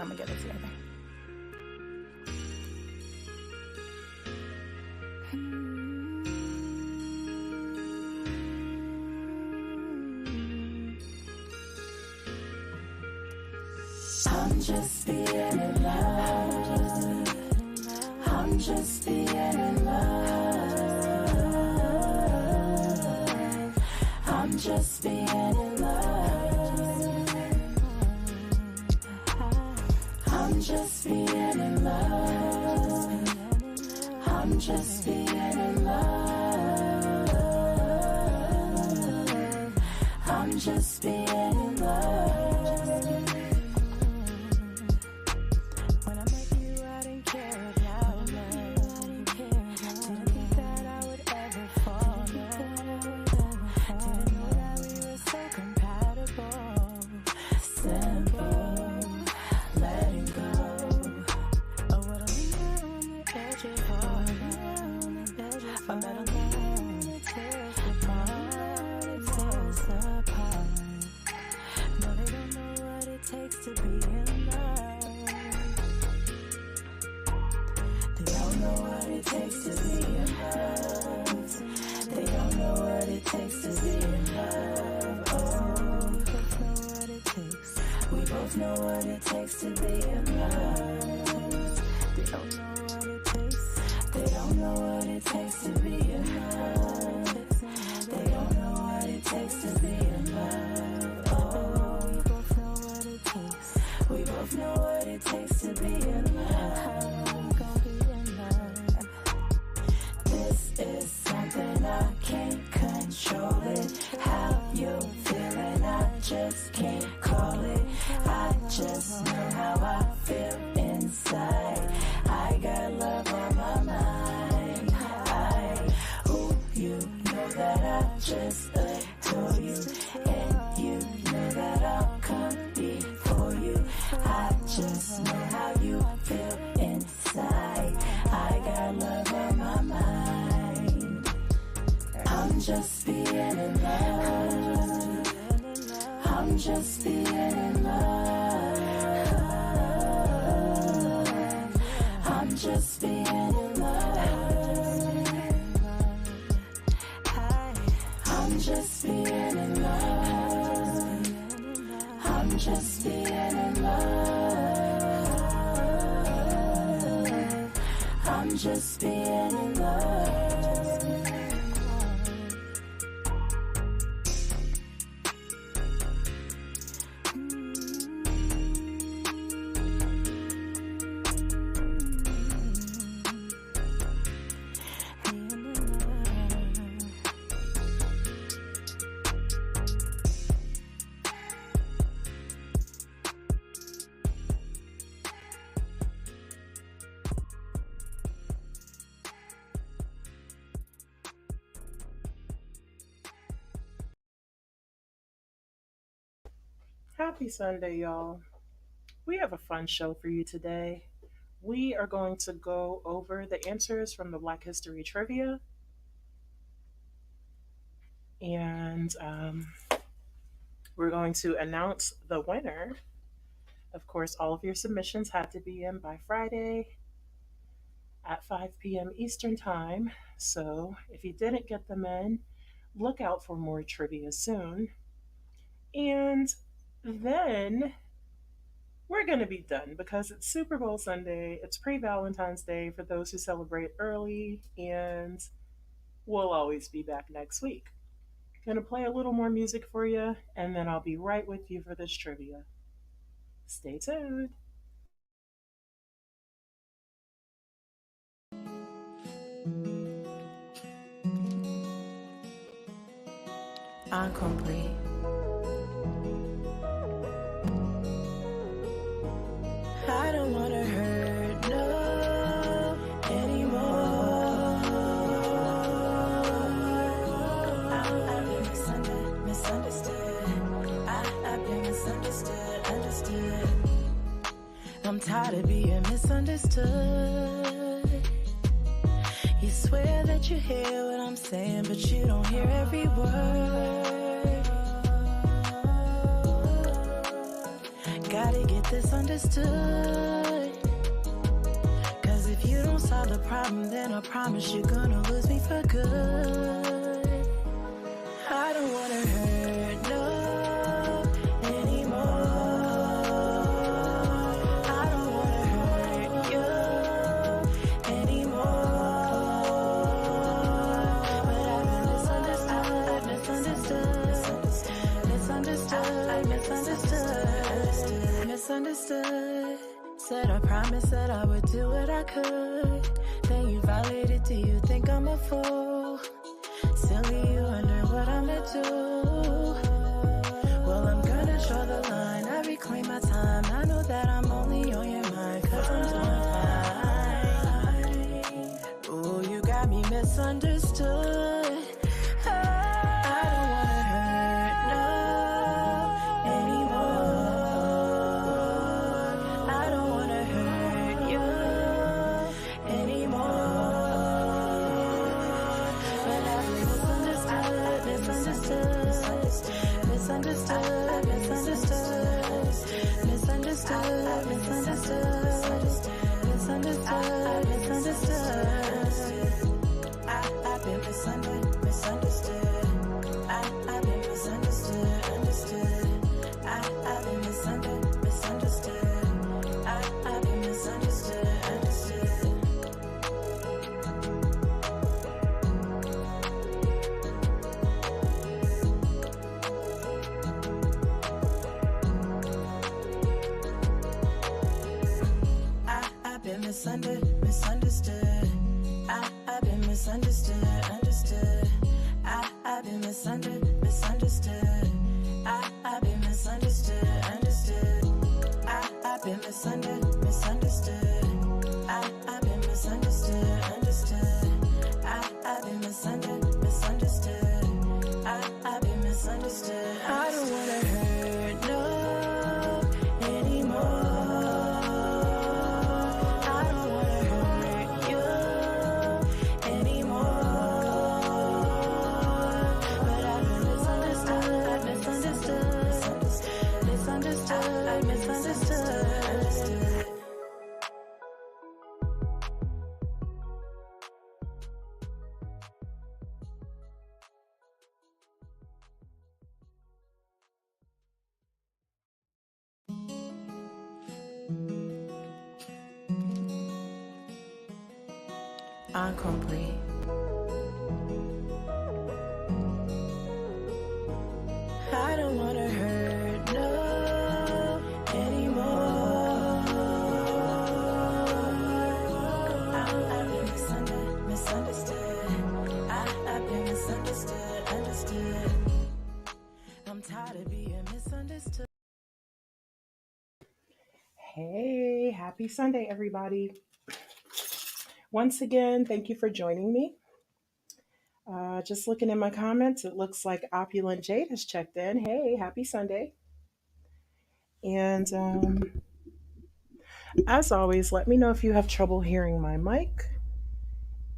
I'm gonna get it together. I'm just being in love. I'm just being in love. I'm just being in love. I'm just being in love. I'm just being in love. I'm just being in love. When I met you, I didn't care about love. Didn't think that I would ever fall in love. Didn't know that we were so compatible. Simple, letting go of what I linger on the edge of heart. But I know it tears apart. It tears apart. No, they don't know what it takes to be in love. They don't know what it takes to be in love. They don't know what it takes to be in love. Oh, we both know what it takes. We both know what it takes to be in love. They don't know what it takes. They don't know what it takes to be in love. They don't know what it takes to be in love. Oh, we both know what it takes. We both know what it takes to be in love. This is something I can't control it. How you feeling, I just can't call it. I just know how I feel inside. I got love on my mind. You know that I just adore you. And you know that I'll come before you. I just know how you feel inside. I got love on my mind. I'm just being in love. I'm just being in love. I'm just being in love. I'm just being in love. I'm just being in love. I'm just being in love. Happy Sunday, y'all. We have a fun show for you today. We are going to go over the answers from the Black History Trivia, and we're going to announce the winner. Of course, all of your submissions had to be in by Friday. at 5 p.m. Eastern Time. So if you didn't get them in, look out for more trivia soon. And then we're going to be done because it's Super Bowl Sunday. It's pre Valentine's Day for those who celebrate early, and we'll always be back next week. Gonna play a little more music for you, and then I'll be right with you for this trivia. Stay tuned. Incompris. I don't wanna hurt no anymore. I've been misunderstood. I've been misunderstood, understood. I'm tired of being misunderstood. You swear that you hear what I'm saying, but you don't hear every word. Gotta get this understood. Cause if you don't solve the problem, then I promise you're gonna lose me for good. I don't wanna hurt no anymore. I don't wanna hurt you anymore. But I've been misunderstood. Said I promised that I would do what I could. Then you violated, do you think I'm a fool? Silly, you wonder what I'ma do. Well, I'm gonna draw the line, I reclaim my time. I know that I'm only on your mind, cause I'm doing fine. Ooh, you got me misunderstood. I don't wanna hurt no anymore. I don't wanna hurt you anymore. But I've been misunderstood. I've been misunderstood. I've been misunderstood, understood. I've been misunderstood. I've been misunderstood, understood. I've been misunderstood. I've been misunderstood, understood. I've been misunderstood. I've been misunderstood, understood. I've been misunderstood. I've been misunderstood, understood. I've been misunderstood. I've been misunderstood. I don't wanna hurt no anymore. I don't wanna hurt you anymore. But I've been misunderstood. Incompris. I don't wanna hurt no anymore. I've been misunderstood. I've been misunderstood, understood. I'm tired of being misunderstood. Hey, happy Sunday, everybody. Once again, thank you for joining me. Just looking in my comments, it looks like Opulent Jade has checked in. Hey, happy Sunday. And as always, let me know if you have trouble hearing my mic.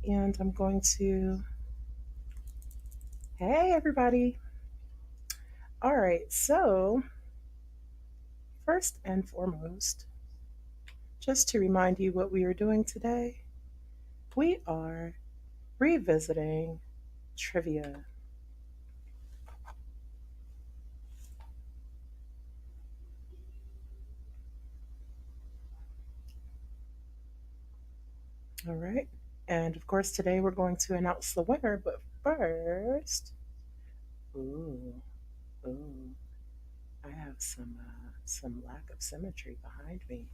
And I'm going to. Hey, everybody. All right, so first and foremost, just to remind you what we are doing today, We are revisiting trivia. All right. And of course, today we're going to announce the winner. But first, ooh, ooh, I have some lack of symmetry behind me.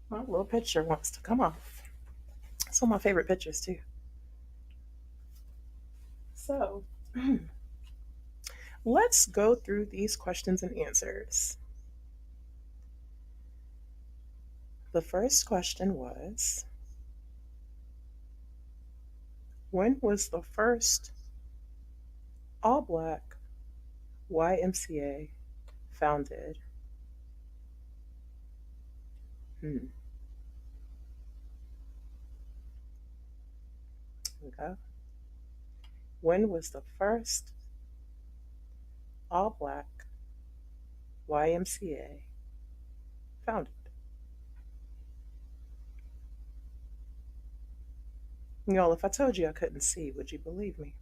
My little picture wants to come off. Some of my favorite pictures too. So let's go through these questions and answers. The first question was, when was the first all black YMCA founded? Hmm. Here we go. When was the first all black YMCA founded? Y'all, if I told you I couldn't see, would you believe me?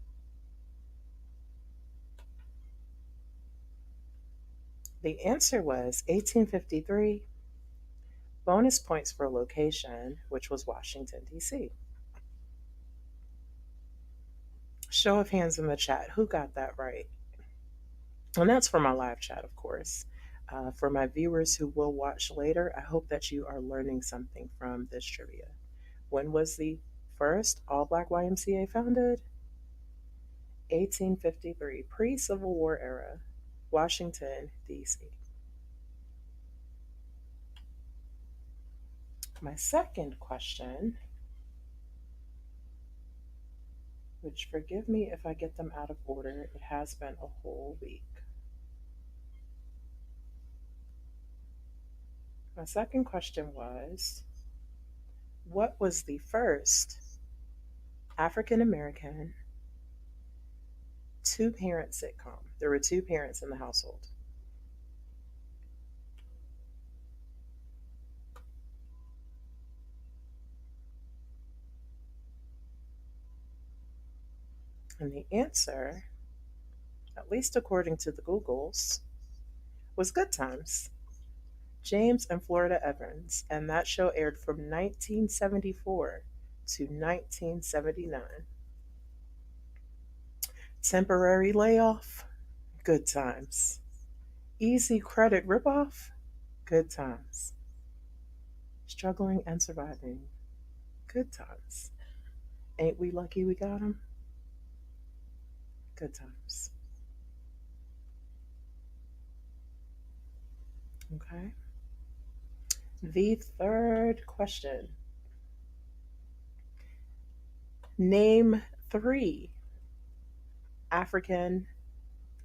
The answer was 1853. Bonus points for location, which was Washington, D.C. Show of hands in the chat. Who got that right? And that's for my live chat, of course. For my viewers who will watch later, I hope that you are learning something from this trivia. When was the first all black YMCA founded? 1853, pre Civil War era, Washington, D.C. My second question, which forgive me if I get them out of order, it has been a whole week. My second question was, what was the first African American two parent sitcom? There were two parents in the household. And the answer, at least according to the Googles, was Good Times. James and Florida Evans, and that show aired from 1974 to 1979. Temporary layoff, Good Times. Easy credit ripoff, Good Times. Struggling and surviving, Good Times. Ain't we lucky we got them? Good Times. Okay. The third question, name three African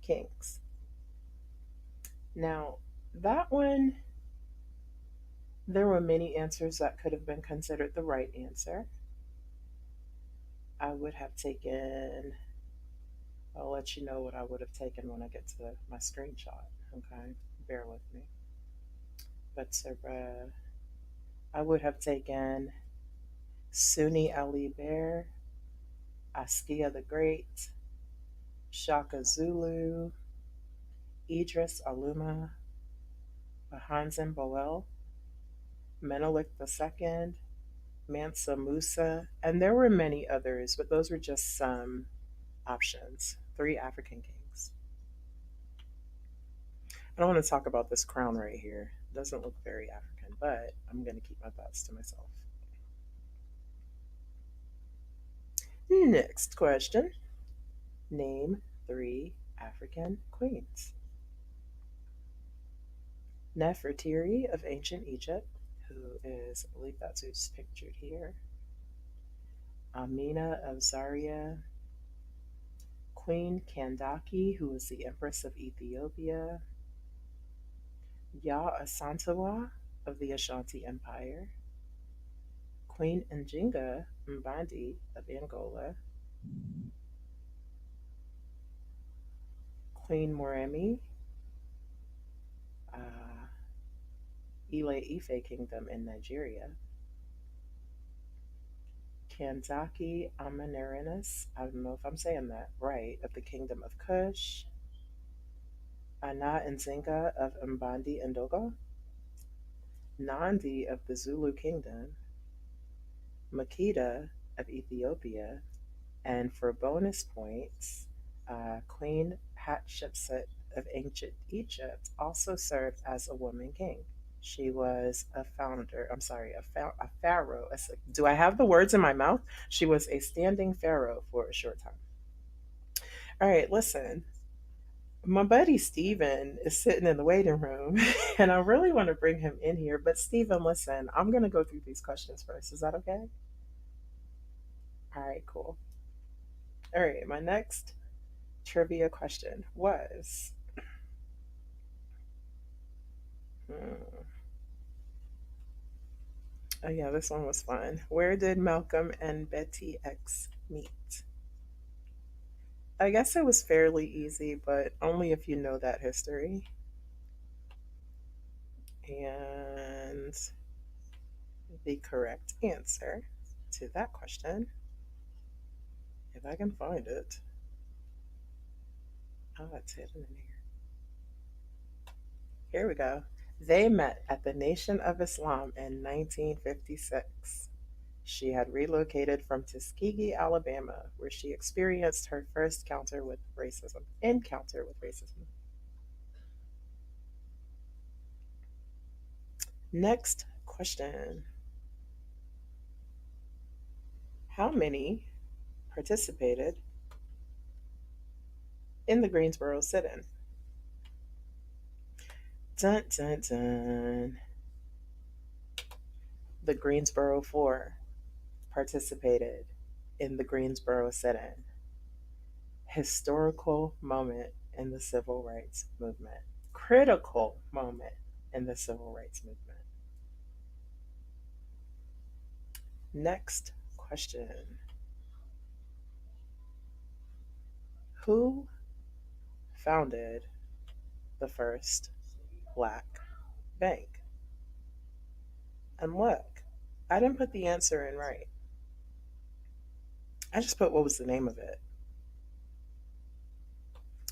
kings. Now, that one, there were many answers that could have been considered the right answer. I would have taken, I'll let you know what I would have taken when I get to my screenshot. Okay, bear with me. But I would have taken Sunni Ali Bear, Askia the Great, Shaka Zulu, Idris Aluma, Bahanzin Boel, Menelik II, Mansa Musa, and there were many others, but those were just some options. Three African kings. I don't want to talk about this crown right here. It doesn't look very African, but I'm going to keep my thoughts to myself. Next question. Name three African queens. Nefertiti of ancient Egypt, who is, I believe that's who's pictured here. Amina of Zaria. Queen Kandaki, who was the Empress of Ethiopia. Ya Asantewa of the Ashanti Empire. Queen Njinga Mbandi of Angola. Queen Moremi, uh, Ile Ife Kingdom in Nigeria, Kanzaki Amanirenas, I don't know if I'm saying that right, of the Kingdom of Kush, Ana Nzinga of Mbandi and Dogo, Nandi of the Zulu Kingdom, Makeda of Ethiopia, and for bonus points, Queen Hatshepsut of ancient Egypt also served as a woman king. She was a founder, I'm sorry, a pharaoh. Do I have the words in my mouth? She was a standing pharaoh for a short time. All right, listen. My buddy Steven is sitting in the waiting room, and I really want to bring him in here. But, Steven, listen, I'm going to go through these questions first. Is that okay? All right, cool. All right, my next trivia question was hmm, oh, yeah, this one was fun. Where did Malcolm and Betty X meet? I guess it was fairly easy, but only if you know that history. And the correct answer to that question, if I can find it, oh, it's hidden in here. Here we go. They met at the Nation of Islam in 1956. She had relocated from Tuskegee, Alabama, where she experienced her first encounter with racism. Next question. How many participated in the Greensboro sit-in? Dun, dun, dun. The Greensboro Four participated in the Greensboro sit-in. Historical moment in the civil rights movement. Critical moment in the civil rights movement. Next question. Who founded the first black bank? And look, I didn't put the answer in right. I just put what was the name of it.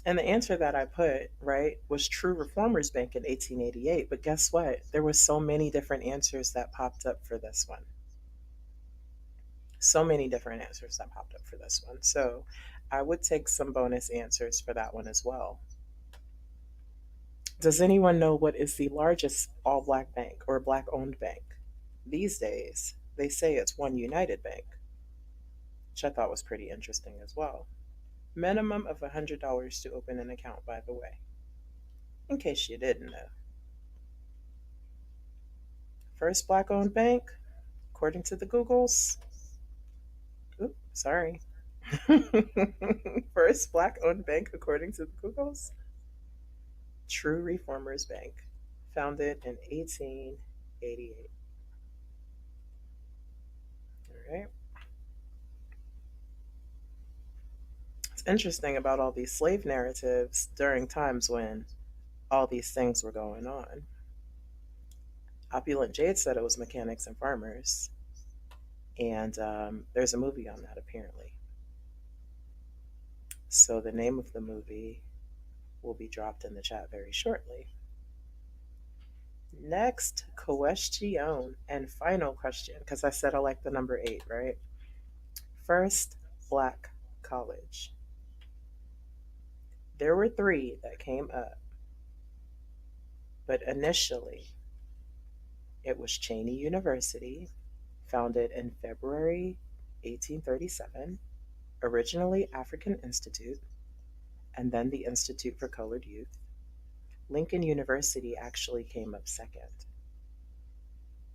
And the answer that I put, right, was True Reformers Bank in 1888. But guess what? There were so many different answers that popped up for this one. So many different answers that popped up for this one. So I would take some bonus answers for that one as well. Does anyone know what is the largest all black bank or black owned bank? These days, they say it's One United Bank, which I thought was pretty interesting as well. Minimum of $100 to open an account, by the way, in case you didn't know. First black owned bank, according to the Googles. Oops, sorry. First black owned bank, according to the Googles. True Reformers Bank, founded in 1888. All right. It's interesting about all these slave narratives during times when all these things were going on. Opulent Jade said it was mechanics and farmers, and there's a movie on that apparently. So the name of the movie will be dropped in the chat very shortly. Next question and final question, because I said I like the number 8, right? First black college. There were 3 that came up, but initially it was Cheney University, founded in February 1837, originally African Institute, and then the Institute for Colored Youth. Lincoln University actually came up second,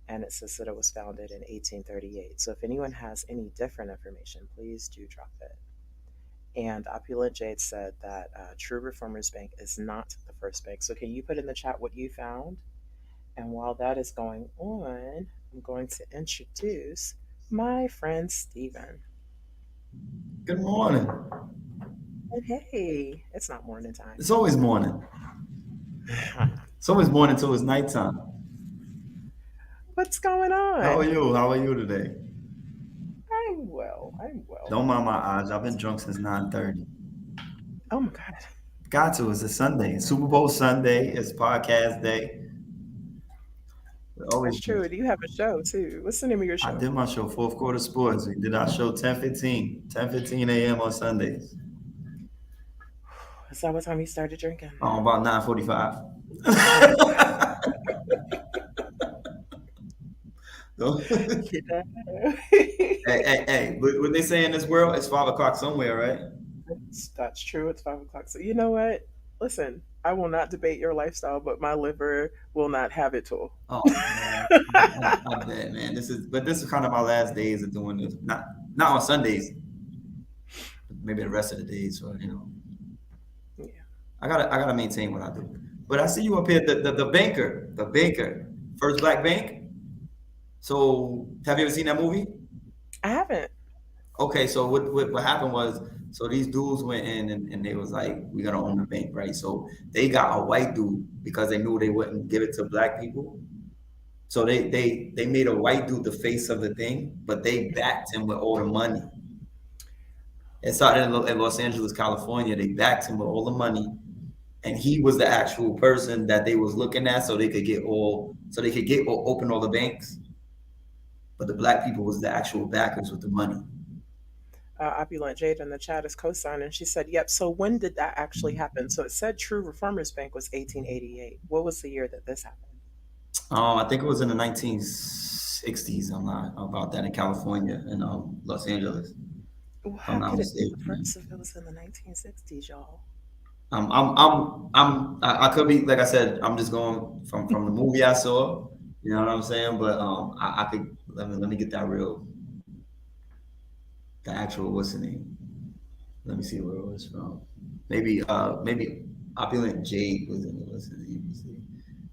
and it says that it was founded in 1838. So if anyone has any different information, please do drop it. And Opulent Jade said that True Reformers Bank is not the first bank. So can you put in the chat what you found? And while that is going on, I'm going to introduce my friend Steven. Good morning. And hey, it's not morning time. It's always morning. It's always morning till it's nighttime. What's going How are on? you? How are you today? I'm well. I'm well. Don't mind my eyes. I've been drunk since 9:30. Oh my God. Got to. It's a Sunday. It's Super Bowl Sunday. It's podcast day. We always That's drink. true. Do you have a show too? What's the name of your I show? did my show, Fourth Quarter Sports. We did our show 10:15 a.m. on Sundays. Is that what time you started drinking? About 9:45. Oh my God. Hey, You know? hey. What they say in this world, it's 5 o'clock somewhere, right? That's true. It's 5 o'clock. So you know what? Listen, I will not debate your lifestyle, but my liver will not have it all. Oh man, I bet, man. This is kind of my last days of doing this. Not on Sundays, but maybe the rest of the days. So Yeah. I gotta maintain what I do. But I see you up here, the banker, first black bank. So have you ever seen that movie? I haven't. Okay, so what happened was, so these dudes went in and they was like, we gotta own the bank, right? So they got a white dude because they knew they wouldn't give it to black people. So they made a white dude the face of the thing, but they backed him with all the money. It started in Los Angeles, California. They backed him with all the money, and he was the actual person that they was looking at, so they could get or open all the banks. But the black people was the actual backers with the money. Opulent Jade in the chat is co-signing. She said, "Yep." So when did that actually happen? So it said True Reformers Bank was 1888. What was the year that this happened? I think it was in the 1960s. I'm not about that in California and Los Angeles, Well, if I'm how not could it be mistaken. reversed if it was in the 1960s, y'all? I could be, like I said, I'm just going from the movie I saw. You know what I'm saying? But I could let me get that real, the actual what's the name? Let me see where it was from. Maybe Opulent Jade was in it. What's his name? Let's see.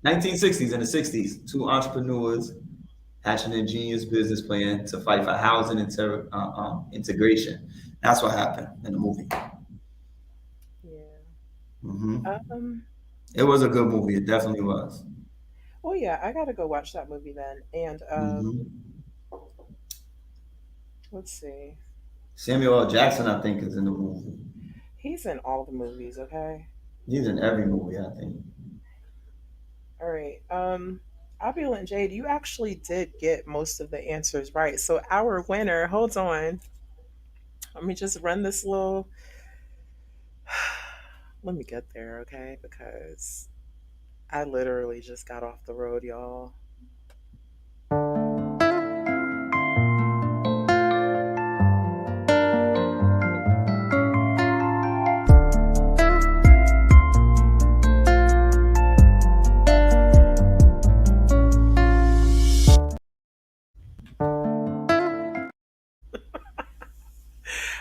1960s and the 60s, two entrepreneurs hatching an ingenious business plan to fight for housing integration. That's what happened in the movie. Yeah. Hmm. Um. It was a good movie. It definitely was. Well, yeah, I gotta go watch that movie then. And Hmm. let's see. Samuel L. Jackson, I think, is in the movie. He's in all the movies. Okay. He's in every movie, I think. All right. Opulent Jade, you actually did get most of the answers right. So our winner. Hold on. Let me just run this little. Let me get there, okay? Because I literally just got off the road, y'all.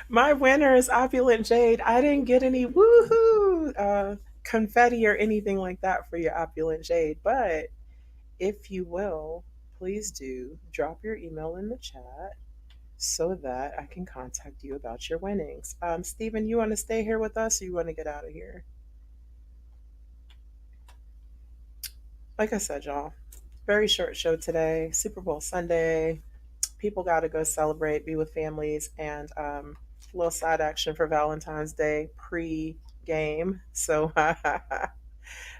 My winner is Opulent Jade. I didn't get any woohoo confetti or anything like that for your Opulent Jade, but if you will, please do drop your email in the chat so that I can contact you about your winnings. Stephen, you want to stay here with us or you want to get out of here? Like I said, y'all, very short show today, Super Bowl Sunday. People got to go celebrate, be with families, and a little side action for Valentine's Day pre-game. So,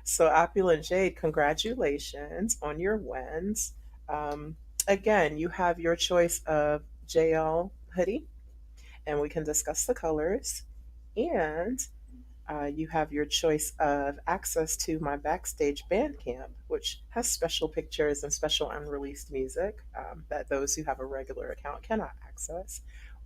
so Opulent Jade, congratulations on your wins. Um, Again, you have your choice of JL hoodie, and we can discuss the colors. And you have your choice of access to my backstage Bandcamp, which has special pictures and special unreleased music that those who have a regular account cannot access.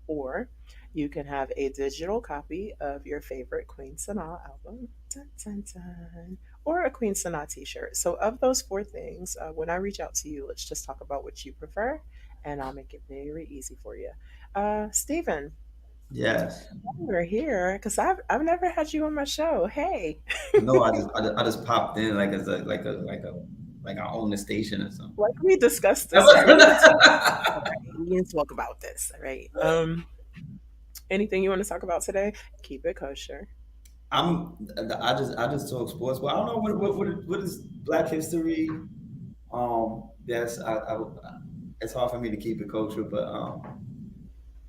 Or you can have a digital copy of your favorite Queen Sanaa album, dun, dun, dun, or a Queen Sanaa t shirt. So, of those four things, when I reach out to you, let's just talk about what you prefer, and I'll make it very easy for you. Stephen, Yes. we're here because I've never had you on my show. Hey, No, I just popped in like as like I own the station or something. like we discussed this already. Okay, we need to talk about this. All right. Anything you want to talk about today? Keep it kosher. I'm I just talk sports, but I don't know what is Black History. Yes, it's hard for me to keep it cultural, but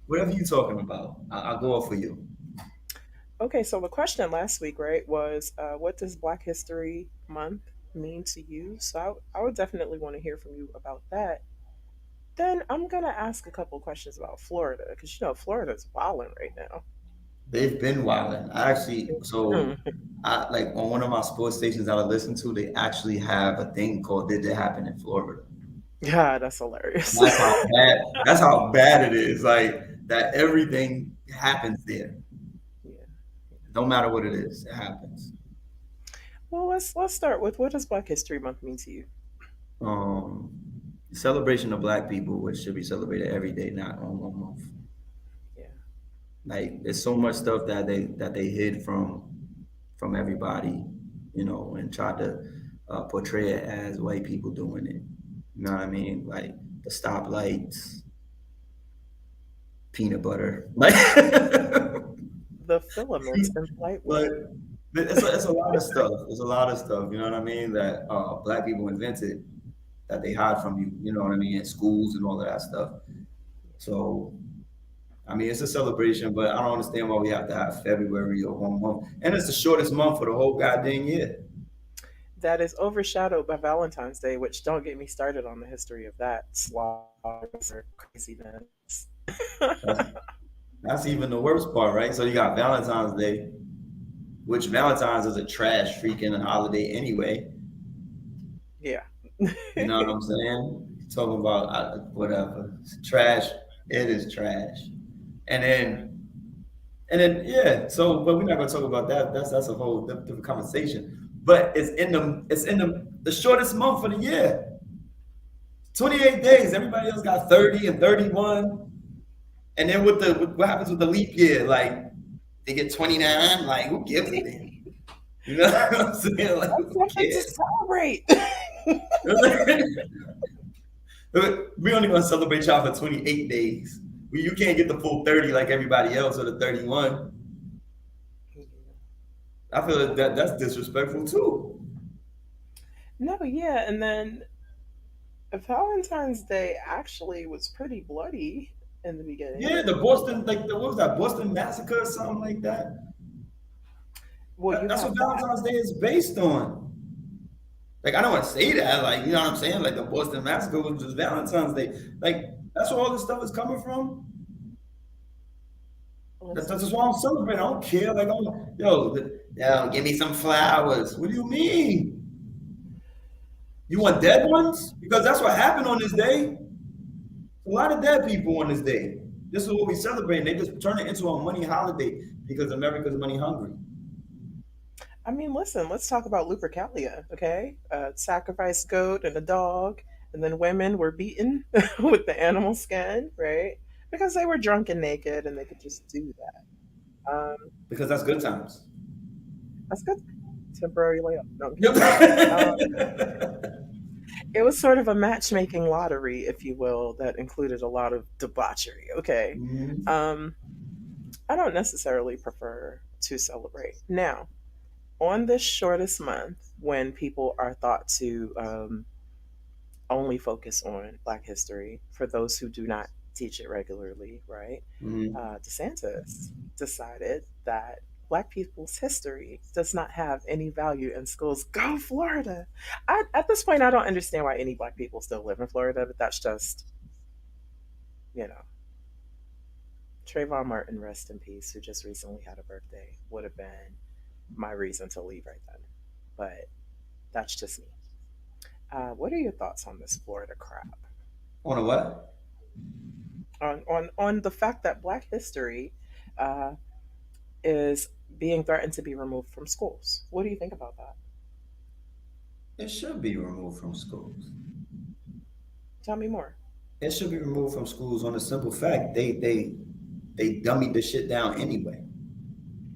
whatever you talking about, I'll go off for you. Okay, so the question last week, right, was what does Black History Month mean to you? So I would definitely want to hear from you about that. Then I'm gonna ask a couple questions about Florida because you know Florida's wilding right now. They've been wilding. I actually, so Mhm. I like on one of my sports stations that I listen to, they actually have a thing called "Did That Happen in Florida?" Yeah, that's hilarious. That's how bad. That's how bad it is. Like that, everything happens there. Yeah. No matter what it is, it happens. Well, let's start with what does Black History Month mean to you? Um, Celebration of Black people, which should be celebrated every day, not on 1 month. Yeah. Like there's so much stuff that they hid from everybody, and tried to portray it as white people doing it. You know what I mean? Like the stoplights, peanut butter, like, The filaments in polite like wood. it's a lot of stuff. It's a lot of stuff. You know what I mean? That black people invented that they hide from you. You know what I mean? In schools and all of that stuff. So I mean, it's a celebration, but I don't understand why we have to have February or 1 month. And it's the shortest month for the whole goddamn year. That is overshadowed by Valentine's Day, which don't get me started on the history of that slaughter craziness. That's, that's even the worst part, right? So you got Valentine's Day, which Valentine's is a trash freaking holiday anyway. Yeah. You know what I'm saying? Talking about whatever. It's trash. It is trash. And then, and then, yeah. So, but we're not gonna talk about that. That's a whole different conversation. But it's in the shortest month of the year. 28 days. Everybody else got 30 and 31. And then what happens with the leap year? Like they get 29. Like who gives a damn? You know what I'm saying? Like That's who something to cares? celebrate. We only gonna celebrate y'all for 28 days. Well, you can't get the full 30 like everybody else or the 31. I feel that's disrespectful too. No, yeah, and then Valentine's Day actually was pretty bloody in the beginning. Yeah, the Boston, like what was that, Boston Massacre or something like that? Well, you That's what have that. Valentine's Day is based on. Like I don't want to say that, like you know what I'm saying? Like the Boston Massacre was just Valentine's Day. Like that's where all this stuff is coming from. That's Listen, just why I'm celebrating. I don't care. Like, yo, give me some flowers. What do you mean? You want dead ones? Because that's what happened on this day. A lot of dead people on this day. This is what we celebrate. They just turn it into a money holiday because America's money hungry. I mean, listen, let's talk about Lupercalia, okay? Sacrificed goat and a dog, and then women were beaten with the animal skin, right? Because they were drunk and naked and they could just do that. Because that's good times. That's good. Temporary layoff. No, I'm Yep. kidding. Um, it was sort of a matchmaking lottery, if you will, that included a lot of debauchery, okay? Mhm. Um, I don't necessarily prefer to celebrate. Now, on this shortest month, when people are thought to only focus on Black history, for those who do not teach it regularly, right? Mhm. DeSantis decided that Black people's history does not have any value in schools. Go Florida! At this point, I don't understand why any Black people still live in Florida, but that's just, you know, Trayvon Martin, rest in peace, who just recently had a birthday, would have been my reason to leave right then. But that's just me. What are your thoughts on this Florida crap? On a what? On the fact that Black history uh, is being threatened to be removed from schools. What do you think about that? It should be removed from schools. Tell me more. It should be removed from schools on a simple fact. They dummied the shit down anyway.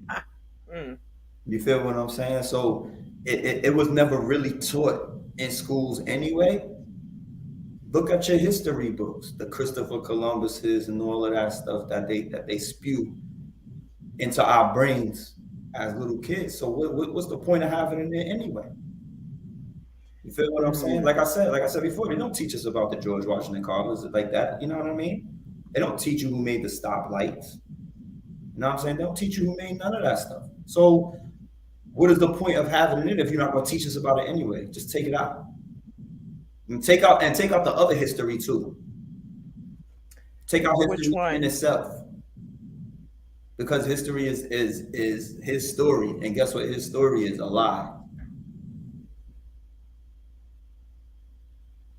Ah, mm, You feel what I'm saying? So it was never really taught in schools anyway. Look at your history books, the Christopher Columbuses and all of that stuff that they spew into our brains as little kids. So what's the point of having it in there anyway? You feel what I'm saying? Mm. Like I said before, they don't teach us about the George Washington Carvers like that. You know what I mean? They don't teach you who made the stoplights. You know what I'm saying? They don't teach you who made none of that stuff. So what is the point of having it if you're not going to teach us about it anyway? Just take it out. And take out the other history too. Take out Which history in one? itself. Because history is his story. And guess what his story is? A lie.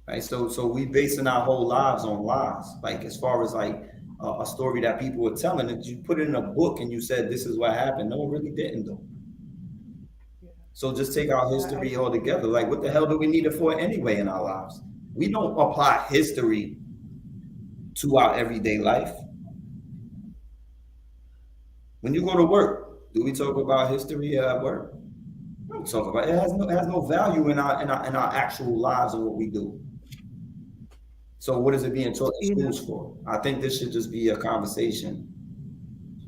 Right? So we basing our whole lives on lies. Like as far as like a story that people were telling, that you put it in a book and you said this is what happened. No, it really didn't though. Yeah, So just take our I history altogether. Like what the hell do we need it for anyway in our lives? We don't apply history to our everyday life. When you go to work, do we talk about history at work? We don't talk about it. It has no value in our actual lives and what we do. So what is it being taught in you know. schools for? I think this should just be a conversation,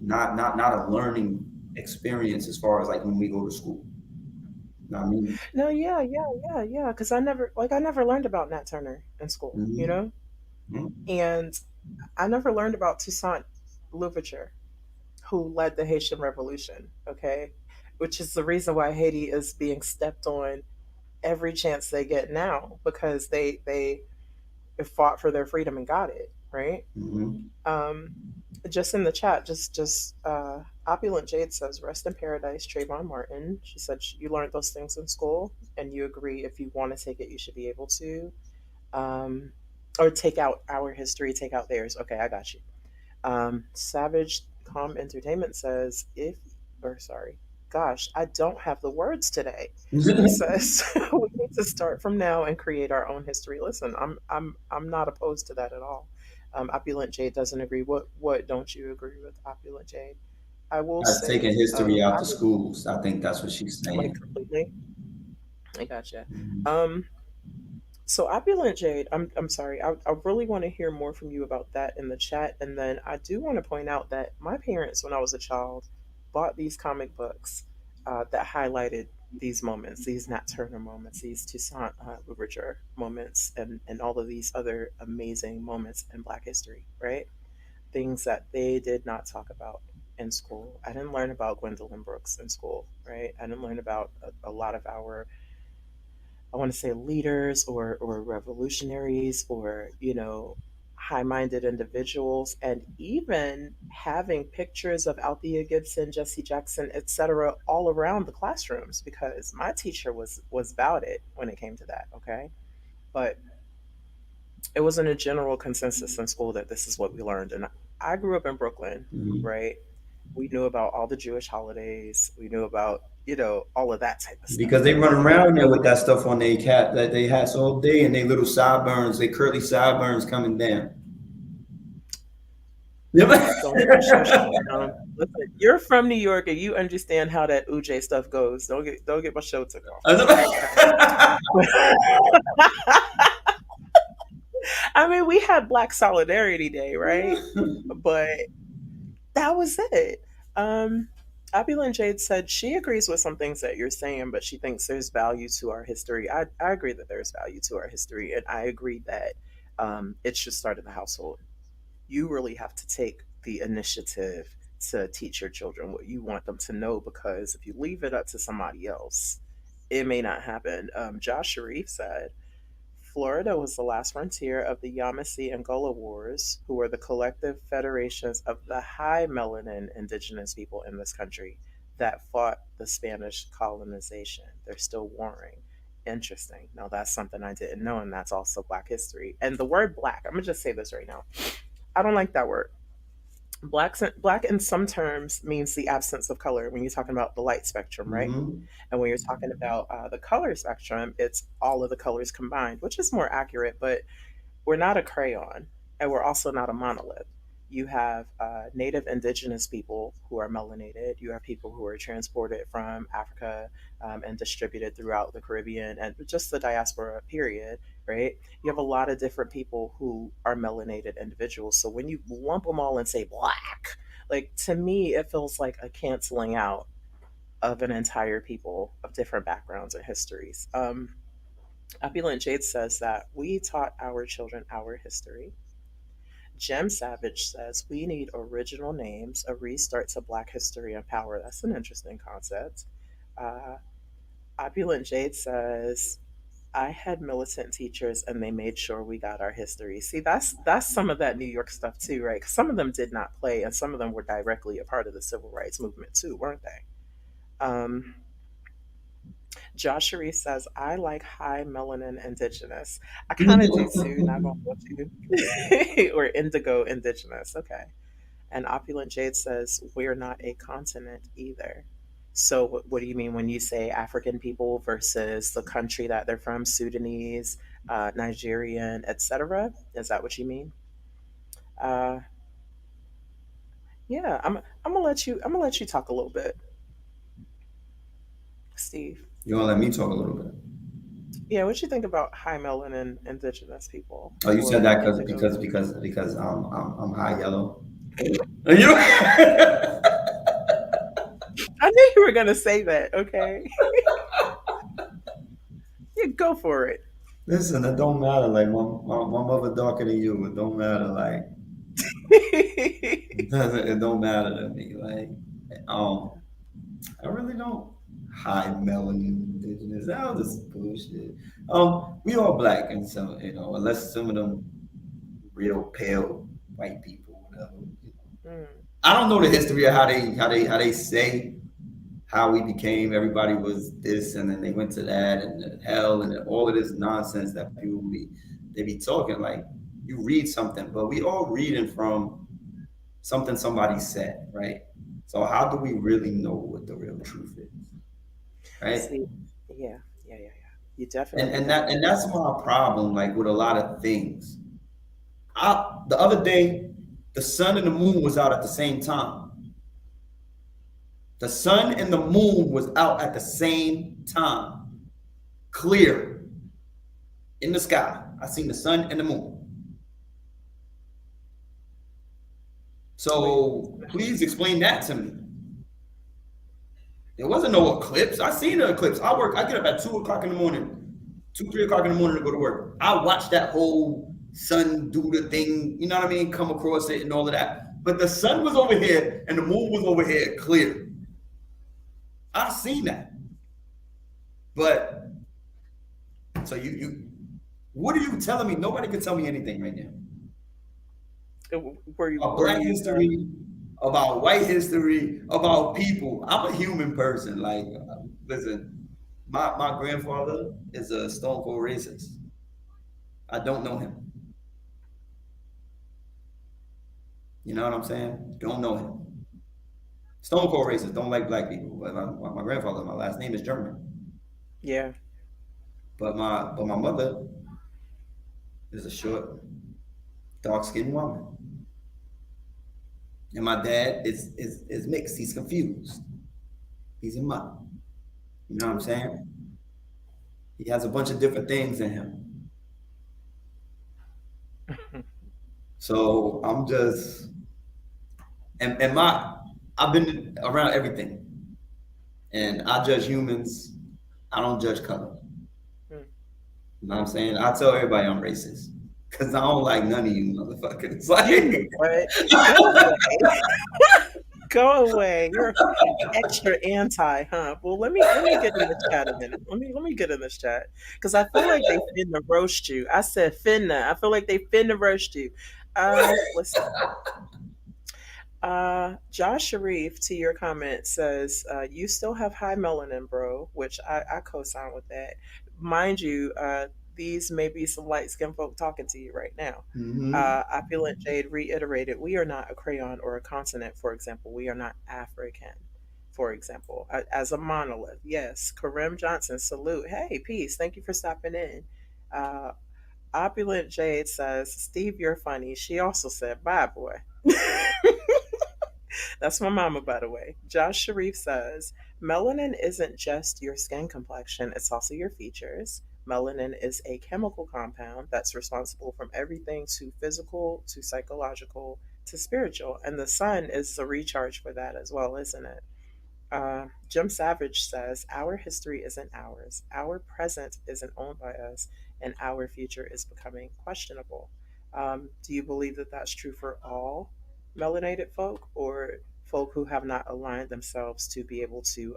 not a learning experience as far as like when we go to school. You know what I mean? No, yeah, yeah, yeah, yeah. Because I never learned about Nat Turner in school, you Mm-hmm. know, and I never learned about Toussaint Louverture, who led the Haitian Revolution. Okay, which is the reason why Haiti is being stepped on every chance they get now because they fought for their freedom and got it right. Mm-hmm. Um, just in the chat, Opulent Jade says, "Rest in paradise, Trayvon Martin." She said, "You learned those things in school, and you agree if you want to take it, you should be able to, um, or take out our history, take out theirs." Okay, I got you. Savage Com Entertainment says, "If, or sorry, gosh, I don't have the words today." He says, "We need to start from now and create our own history." Listen, I'm not opposed to that at all. Opulent Jade doesn't agree. What don't you agree with, Opulent Jade? I will As taking say, history out the schools. I think that's what she's like saying. completely. I gotcha. Mhm. Um, So Opulent Jade, I'm sorry. I really want to hear more from you about that in the chat. And then I do want to point out that my parents, when I was a child, bought these comic books that highlighted these moments, these Nat Turner moments, these Toussaint Louverture moments, and all of these other amazing moments in Black history, right? Things that they did not talk about in school. I didn't learn about Gwendolyn Brooks in school, right? I didn't learn about a lot of our, I want to say, leaders or revolutionaries or, high-minded individuals, and even having pictures of Althea Gibson, Jesse Jackson, etc., all around the classrooms because my teacher was about it when it came to that. Okay, but it wasn't a general consensus in school that this is what we learned. And I grew up in Brooklyn, Mhm. right? We knew about all the Jewish holidays. We knew about, all of that type of Because stuff. they run We around there knew. with that stuff on their cat that they hats all day and they little sideburns, they curly sideburns coming down. Yep. Don't get my show started. Listen, you're from New York and you understand how that UJ stuff goes. Don't get my show took off now. Okay. I mean, we had Black Solidarity Day, right? But that was it. Um, Opulent Jade said she agrees with some things that you're saying, but she thinks there's value to our history. I agree that there's value to our history, and I agree that it should start in the household. You really have to take the initiative to teach your children what you want them to know because if you leave it up to somebody else, it may not happen. Josh Sharif said, Florida was the last frontier of the Yamasee and Gullah Wars, who were the collective federations of the high melanin indigenous people in this country that fought the Spanish colonization. They're still warring. Interesting. Now, that's something I didn't know, and that's also Black history. And the word black, I'm going to just say this right now. I don't like that word. Black in some terms means the absence of color when you're talking about the light spectrum, right? Hmm. And when you're talking about the color spectrum, it's all of the colors combined, which is more accurate. But we're not a crayon, and we're also not a monolith. You have native indigenous people who are melanated. You have people who are transported from Africa and distributed throughout the Caribbean and just the diaspora period, right? You have a lot of different people who are melanated individuals. So when you lump them all and say black, like to me, it feels like a canceling out of an entire people of different backgrounds and histories. Opulent Jade says that we taught our children our history. Jem Savage says we need original names, a restart to Black history and power. That's an interesting concept. Uh, Opulent Jade says I had militant teachers and they made sure we got our history. See, that's some of that New York stuff too, right? 'Cause some of them did not play, and some of them were directly a part of the civil rights movement too, weren't they? Um, Josh Reese says, I like high melanin indigenous. I kind of do too, not gonna hold you. Or indigo indigenous. Okay. And Opulent Jade says, we're not a continent either. So, what do you mean when you say African people versus the country that they're from, Sudanese, Nigerian, etc.? Is that what you mean? Uh, yeah, I'm gonna let you talk a little bit, Steve. You want to let me talk a little bit? Yeah, what you think about high melanin indigenous people Oh, you said or that indigo? because I'm high yellow. You I knew you were gonna say that. Okay, yeah, go for it. listen. It don't matter. Like my mother darker than you. It don't matter. Like it don't matter to me. Like um, I really don't hide melanin indigenous. That was just bullshit. We all black, and so unless some of them real pale white people, whatever. Mm, I don't know the history of how they say how we became. Everybody was this, and then they went to that, and then hell, and then all of this nonsense that people be talking. Like you read something, but we all reading from something somebody said, right? So how do we really know what the real truth is, right? see, yeah, yeah. You And definitely and don't that know and what that's the my problem. Like with a lot of things, the other day, the sun and the moon was out at the same time. The sun and the moon was out at the same time, clear in the sky. I seen the sun and the moon. wait. So please explain that to me. There wasn't no eclipse. I seen the eclipse. I get up at 2 o'clock in the morning, 3 o'clock in the morning to go to work. I watch that whole sun do the thing, you know what I mean? Come across it and all of that. But the sun was over here and the moon was over here, clear. I seen that. But so you what are you telling me? Nobody can tell me anything right now. About Were black you history, about white history, about people. I'm a human person. Like, listen, my grandfather is a stone cold racist. I don't know him. You know what I'm saying? Don't know him. Stone cold racist. Don't like black people. But my grandfather, my last name is German. yeah. But my mother is a short, dark skinned woman. And my dad is mixed. He's confused. He's a mutt. You know what I'm saying? He has a bunch of different things in him. So I'm just and my I've been around everything, and I judge humans. I don't judge color. Mm. You know what I'm saying? I tell everybody I'm racist because I don't like none of you motherfuckers. You know Like what? Go away. Go away. You're extra anti, huh? Well, let me get in the chat a minute. Let me get in this chat because I feel like they finna roast you. I said finna. I feel like they finna roast you. Listen. Josh Sharif, to your comment, says, you still have high melanin, bro, which I co sign with that. Mind you, these may be some light skinned folk talking to you right now. hmm Opulent Jade reiterated, we are not a crayon or a continent, for example. We are not African, for example, as a monolith. Yes. Karim Johnson, salute. Hey, peace. Thank you for stopping in. Uh, Opulent Jade says, Steve, you're funny. She also said, bye, boy. That's my mama, by the way. Josh Sharif says, melanin isn't just your skin complexion, it's also your features. Melanin is a chemical compound that's responsible from everything to physical to psychological to spiritual. And the sun is a recharge for that as well, isn't it? Jim Savage says, "Our history isn't ours. Our present isn't owned by us, and our future is becoming questionable." Do you believe that that's true for all melanated folk, or folk who have not aligned themselves to be able to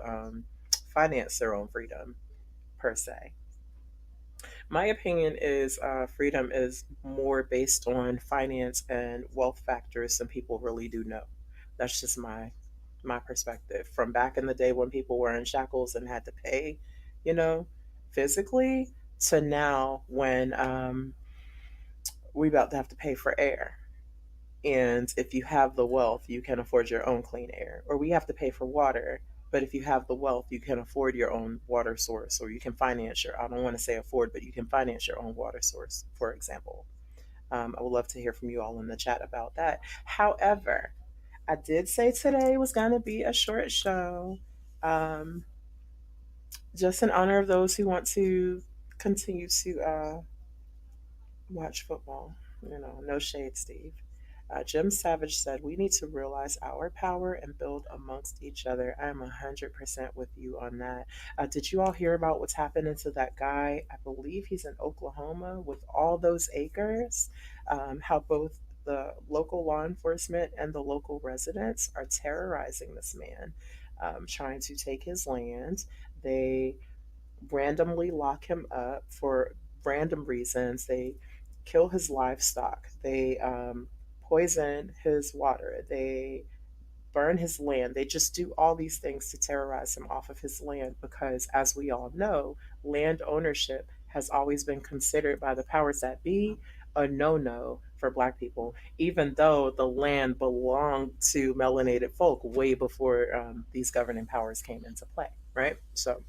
finance their own freedom, per se? My opinion is freedom is more based on finance and wealth factors than people really do know. That's just my perspective. From back in the day when people were in shackles and had to pay, you know, physically, to now when we about to have to pay for air. And if you have the wealth, you can afford your own clean air. Or we have to pay for water, but if you have the wealth, you can afford your own water source, or you can finance your, I don't want to say afford, but you can finance your own water source, for example. I would love to hear from you all in the chat about that. However, I did say today was going to be a short show, um, just in honor of those who want to continue to watch football. No shade, Steve. Jim Savage said, "We need to realize our power and build amongst each other." I am 100% with you on that. Did you all hear about what's happening to that guy? I believe he's in Oklahoma with all those acres. How both the local law enforcement and the local residents are terrorizing this man, trying to take his land. They randomly lock him up for random reasons. They kill his livestock. They poison his water. They burn his land. They just do all these things to terrorize him off of his land because, as we all know, land ownership has always been considered by the powers that be a no no for Black people, even though the land belonged to melanated folk way before these governing powers came into play, right? So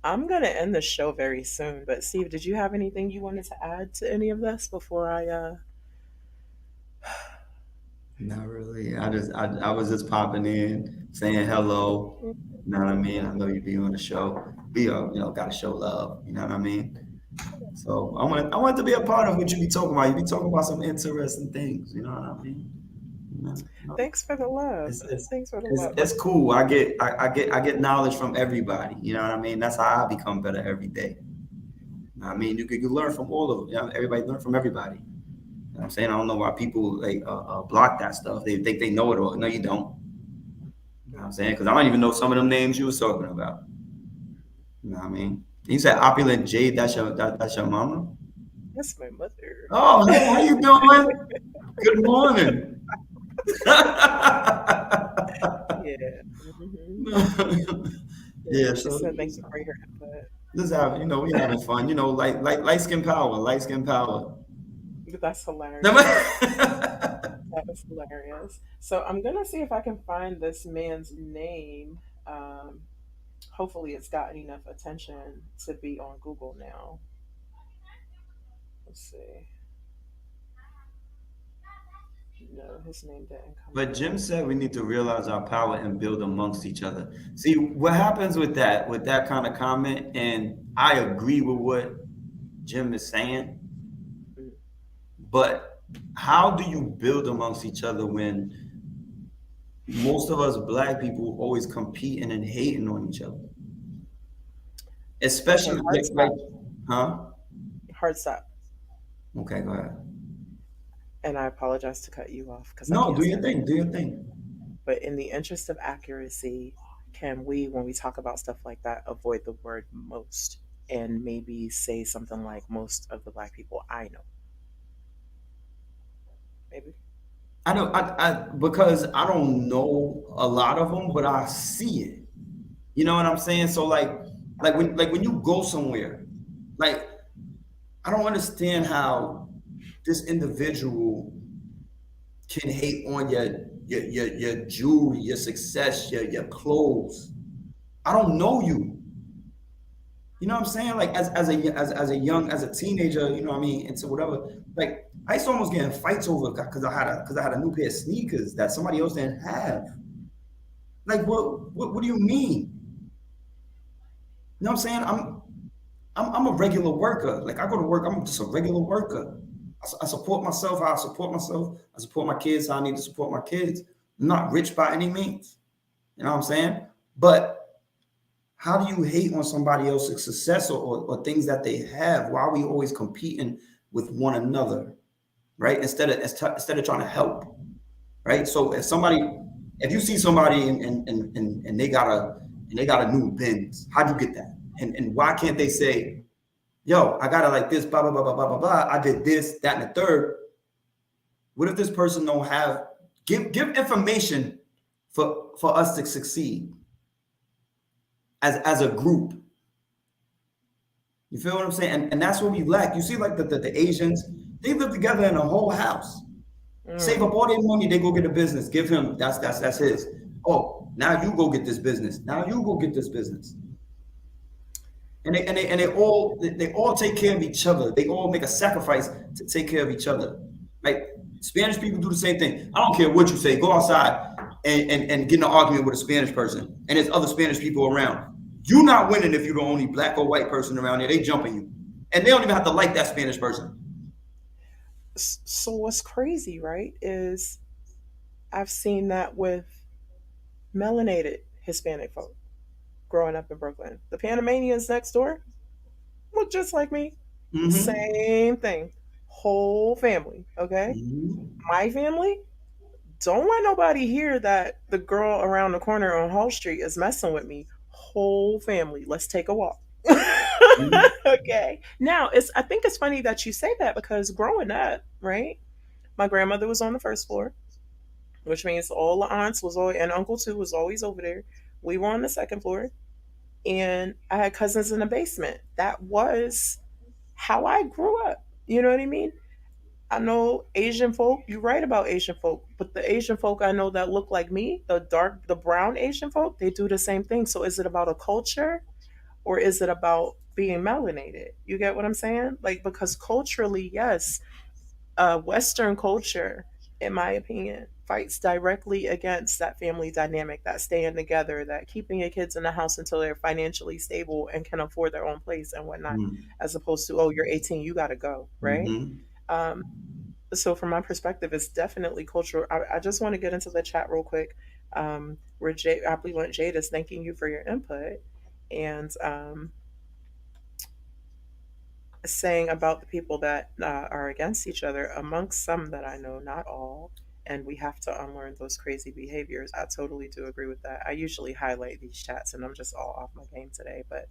I'm going to end the show very soon, but Steve, did you have anything you wanted to add to any of this before I Not really. I was just popping in, saying hello. You know what I mean? I know you be on the show. We gotta show love. You know what I mean? So I want to be a part of what you be talking about. You be talking about some interesting things. You know what I mean? Thanks for the love. It's it's Thanks for the it's, love. it's cool. I get knowledge from everybody. You know what I mean? That's how I become better every day. You know what I mean, you learn from all of them. You know, everybody learn from everybody. You know what I'm saying? I don't know why people like block that stuff. They think they know it all. No, you don't. You know what I'm saying? Because I don't even know some of them names you was talking about. You know what I mean? You said opulent Jade. That's your mama. That's my mother. Oh, hey, how you doing? Good morning. Yeah. Hmm. Yeah. Yeah, She so said, "Thank you for your input." just have we having fun. Like light skin power, light skin power. That's hilarious. That is hilarious. So I'm gonna see if I can find this man's name. Um, Hopefully, it's gotten enough attention to be on Google now. Let's see. No, his name didn't come But Jim up. said we need to realize our power and build amongst each other. See what happens with that kind of comment, and I agree with what Jim is saying. Mm. But how do you build amongst each other when most of us black people always competing and hating on each other? Okay, Especially hard like, stop. huh? Hard stop. Okay, go ahead. And I apologize to cut you off because I No, can't do your stand it. thing. Do your thing. But in the interest of accuracy, can we, when we talk about stuff like that, avoid the word most and maybe say something like most of the Black people I know? Maybe. I don't. Because I don't know a lot of them, but I see it. You know what I'm saying? So like when you go somewhere, like I don't understand how this individual can hate on your jewelry, your success, your clothes. I don't know you. You know what I'm saying? Like as a teenager, you know what I mean, into whatever. Like I used to almost get in fights over because I had a new pair of sneakers that somebody else didn't have. Like what do you mean? You know what I'm saying? I'm a regular worker. Like I go to work, I'm just a regular worker. I support myself how I support myself. I support my kids how I need to support my kids. I'm not rich by any means. You know what I'm saying? But how do you hate on somebody else's success or things that they have? Why are we always competing with one another, right? Instead of trying to help, right? So if you see somebody and they got a new Benz, how'd you get that? And why can't they say, yo, I got it like this, blah blah blah blah blah blah blah. I did this, that, and the third. What if this person don't have give information for us to succeed as a group? You feel what I'm saying? And that's what we lack. You see, like the Asians, they live together in a whole house. Save up all their money, they go get a business. Give him that's his. Oh, now you go get this business. Now you go get this business. And they all take care of each other. They all make a sacrifice to take care of each other. Right? Spanish people do the same thing. I don't care what you say. Go outside and get in an argument with a Spanish person, and there's other Spanish people around. You're not winning if you're the only black or white person around there. They jumping you, and they don't even have to like that Spanish person. So what's crazy, right, is I've seen that with melanated Hispanic folk growing up in Brooklyn. The Panamanians next door look just like me. Mm-hmm. Same thing. Whole family. Okay. Mm-hmm. My family, don't let nobody hear that the girl around the corner on Hall Street is messing with me. Whole family. Let's take a walk. Mm-hmm. Okay. Now I think it's funny that you say that because growing up, right? My grandmother was on the first floor, which means all the aunts was always and uncle too was always over there. We were on the second floor, and I had cousins in the basement. That was how I grew up. You know what I mean? I know Asian folk, you're right about Asian folk, but the Asian folk I know that look like me, the brown Asian folk, they do the same thing. So is it about a culture or is it about being melanated? You get what I'm saying? Like, because culturally, yes, Western culture, in my opinion, fights directly against that family dynamic, that staying together, that keeping your kids in the house until they're financially stable and can afford their own place and whatnot, as opposed to, oh, you're 18, you got to go, right? Mm-hmm. Um, so, from my perspective, it's definitely cultural. I just want to get into the chat real quick, where I believe Jade is thanking you for your input. And saying about the people that are against each other, amongst some that I know, not all, and we have to unlearn those crazy behaviors. I totally do agree with that. I usually highlight these chats, and I'm just all off my game today. But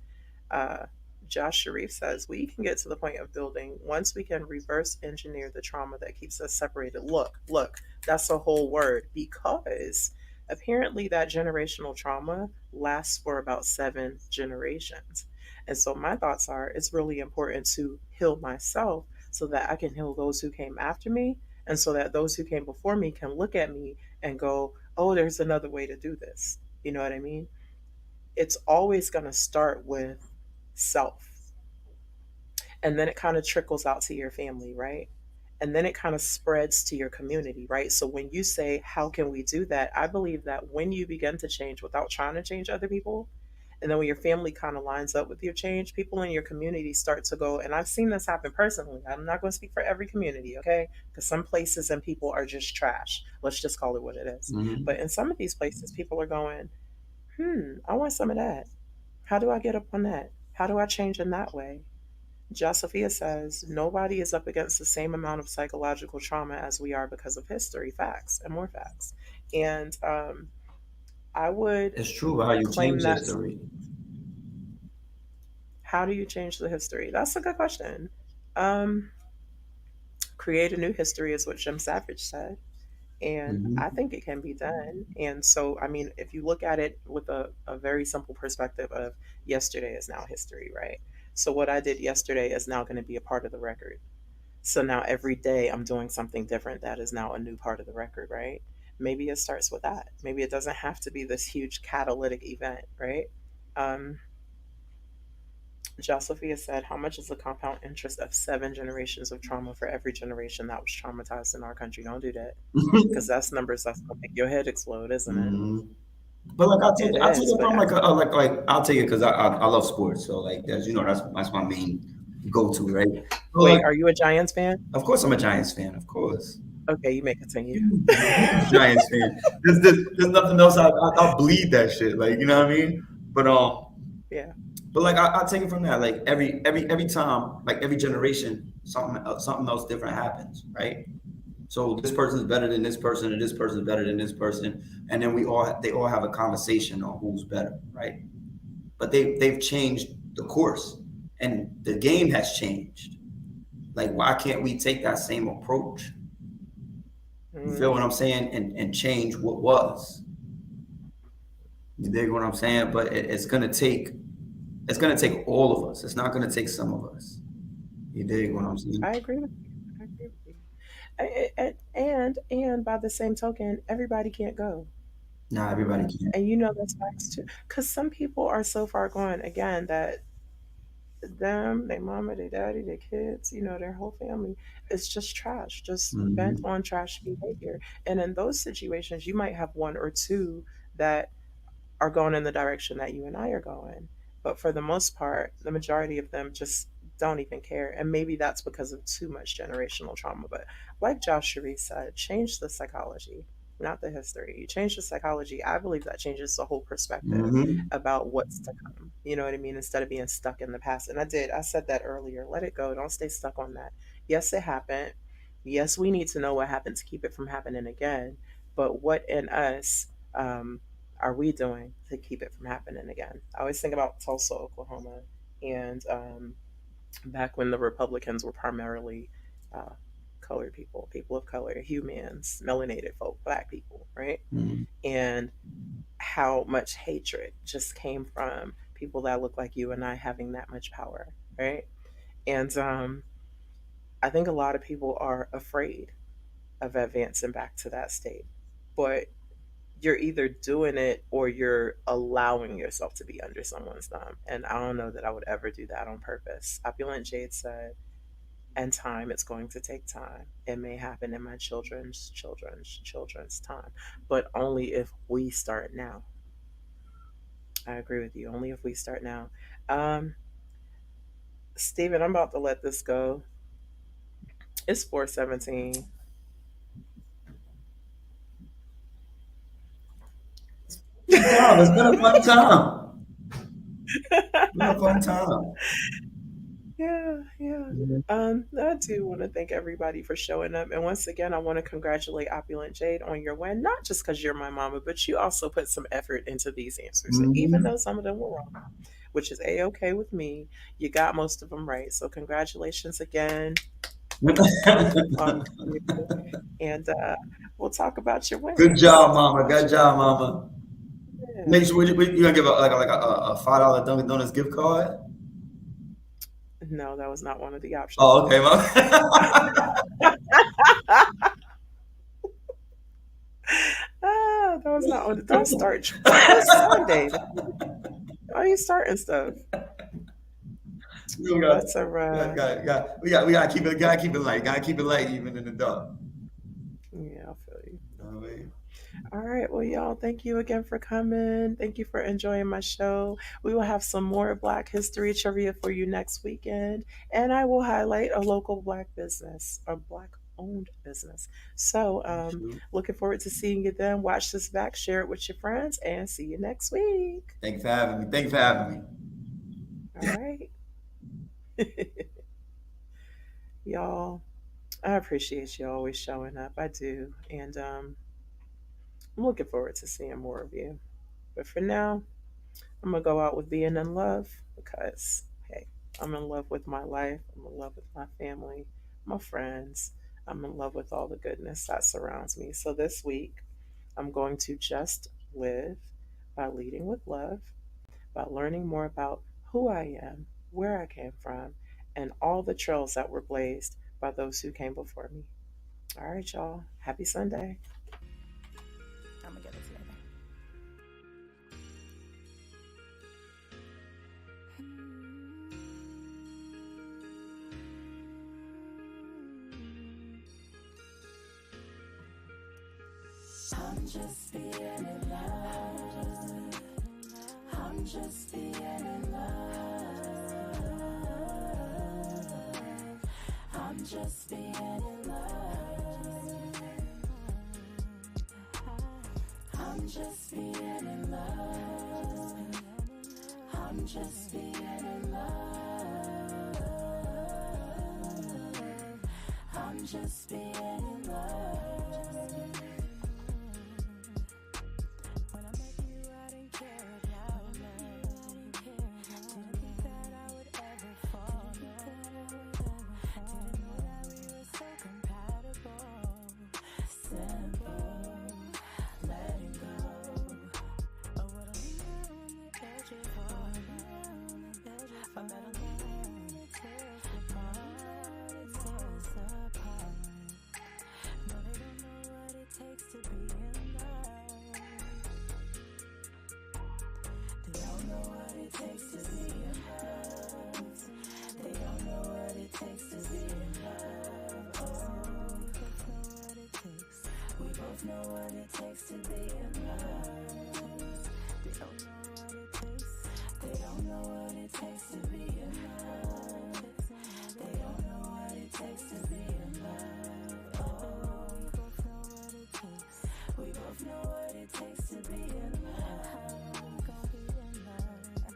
uh, Josh Sharif says we can get to the point of building once we can reverse engineer the trauma that keeps us separated. Look, that's a whole word because apparently that generational trauma lasts for about 7 generations. And so my thoughts are it's really important to heal myself so that I can heal those who came after me and so that those who came before me can look at me and go, oh, there's another way to do this. You know what I mean? It's always going to start with self. And then it kind of trickles out to your family, right? And then it kind of spreads to your community, right? So when you say, how can we do that? I believe that when you begin to change without trying to change other people, and then when your family kind of lines up with your change, people in your community start to go, and I've seen this happen personally. I'm not going to speak for every community, okay? Because some places and people are just trash. Let's just call it what it is. Mm-hmm. But in some of these places, people are going, I want some of that. How do I get up on that? How do I change in that way? Josephia says, nobody is up against the same amount of psychological trauma as we are because of history, facts, and more facts. And I would It's true how you claim change that. history. How do you change the history? That's a good question. Um, Create a new history is what Jim Savage said. And I Mm-hmm. think it can be done. And so, I mean, if you look at it with a very simple perspective of yesterday is now history, right? So, what I did yesterday is now going to be a part of the record. So, now every day I'm doing something different that is now a new part of the record, right? Maybe it starts with that. Maybe it doesn't have to be this huge catalytic event, right? Um, Josephia said, how much is the compound interest of 7 generations of trauma for every generation that was traumatized in our country? Don't do that. Because that's numbers that's going to make your head explode, isn't it? Mm-hmm. But like It I'll take is. it But from like I'll take it because I love sports. So like that's my main go to, right? So wait, like are you a Giants fan? of course I'm a Giants fan, of course. Okay, you may continue. Huge Giants fan. There's nothing else. I'll bleed that shit. Like, you know what I mean? But Yeah. but like I'll take it from that. Like every time, like every generation, something else different happens, right? So this person's better than this person, and this person's better than this person, and then they all have a conversation on who's better, right? But they've changed the course, and the game has changed. Like, why can't we take that same approach? You feel what Mm, I'm saying? And change what was. You dig what I'm saying? But it's gonna take all of us. It's not gonna take some of us. You dig what I'm saying? I agree with you. I agree with you. And by the same token, everybody can't go. Nah, everybody can't. And you know that's facts too. Because some people are so far gone again that them, their mama, their daddy, their kids, their whole family is just trash, just bent Hmm. on trash behavior. And in those situations, you might have one or two that are going in the direction that you and I are going. But for the most part, the majority of them just don't even care. And maybe that's because of too much generational trauma. But like Josh Cherie said, change the psychology, not the history. You change the psychology. I believe that changes the whole perspective Hmm. about what's to come. You know what I mean? Instead of being stuck in the past. And I said that earlier. Let it go. Don't stay stuck on that. Yes, it happened. Yes, we need to know what happened to keep it from happening again. But what in us um, are we doing to keep it from happening again? I always think about Tulsa, Oklahoma, and back when the Republicans were primarily uh, colored people, people of color, humans, melanated folk, black people, right? Hmm. And how much hatred just came from people that look like you and I having that much power, right? And I think a lot of people are afraid of advancing back to that state. But you're either doing it or you're allowing yourself to be under someone's thumb. And I don't know that I would ever do that on purpose. Opulent Jade said, and time, it's going to take time. It may happen in my children's time, but only if we start now. I agree with you. Only if we start now. Um, Steven, I'm about to let this go. It's 4:17. Good job. It's been a fun time. It's been a fun time. Yeah, yeah. Mhm. I do want to thank everybody for showing up. And once again, I want to congratulate Opulent Jade on your win, not just because you're my mama, but you also put some effort into these answers. And even Mhm. though some of them were wrong, which is A-okay with me, you got most of them right. So congratulations again. Um, and we'll talk about your Good wins. job, Talk mama. about Good your job, mama. yeah. Make sure you gonna give a $5 Dunkin' Donuts gift card. No, that was not one of the options, Oh, okay, mom. mama. That was not on. Don't start. It's Sunday. Why are you starting stuff? We got, But uh, we gotta keep it light. Gotta keep it light even in the dark. yeah, I feel you. You know what I mean? All right, well, y'all, thank you again for coming. Thank you for enjoying my show. We will have some more Black History trivia for you next weekend, and I will highlight a local Black business or Black owned business. So, Shoot. looking forward to seeing you then. Watch this back, share it with your friends, and see you next week. Thank you for having me. Thank you for having me. All right, y'all. I appreciate you always showing up. I do, and I'm looking forward to seeing more of you. But for now, I'm gonna go out with being in love because hey, I'm in love with my life. I'm in love with my family, my friends. I'm in love with all the goodness that surrounds me. So this week, I'm going to just live by leading with love, by learning more about who I am, where I came from, and all the trails that were blazed by those who came before me. All right, y'all. Happy Sunday. I'm gonna get it together. I'm just being in love. I'm just being in love. I'm just being in love. just being in love. I'm just being in love. I'm just being in love. When I met you, I didn't care about love. Didn't think that I would ever fall in love. Didn't know that we were so compatible. Simple, letting go. Oh, what a linger on the edge of heart. I met a man that tears apart. It tears apart. No, they don't know what it takes to be in love. They don't know what it takes to be in love. They don't know what it takes to be in love. Oh, we both know what it takes. We both know what it takes to be in love. They don't know what it takes. They don't know what it takes to be in love. They don't know what it takes to be in love. Oh, we both know what it takes. We both know what it takes to be in love. Gonna be in love.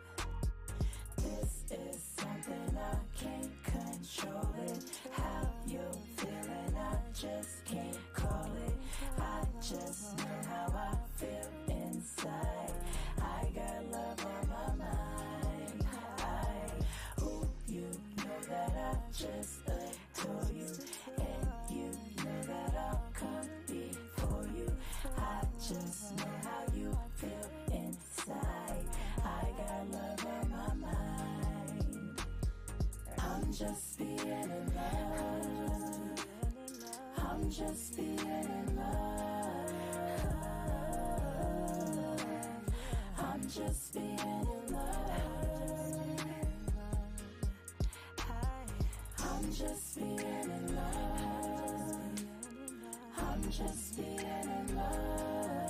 This is something I can't control it. How you feeling? I just can't call it. I just know how I feel inside. I got love on my mind. You know that I just adore you, and you know that I'll come before you. I just know how you feel inside. I got love on my mind. I'm just being in love. I'm just being in love. I'm just being in love. I'm just being in love. I'm just being in love.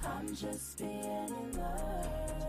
I'm just being in love.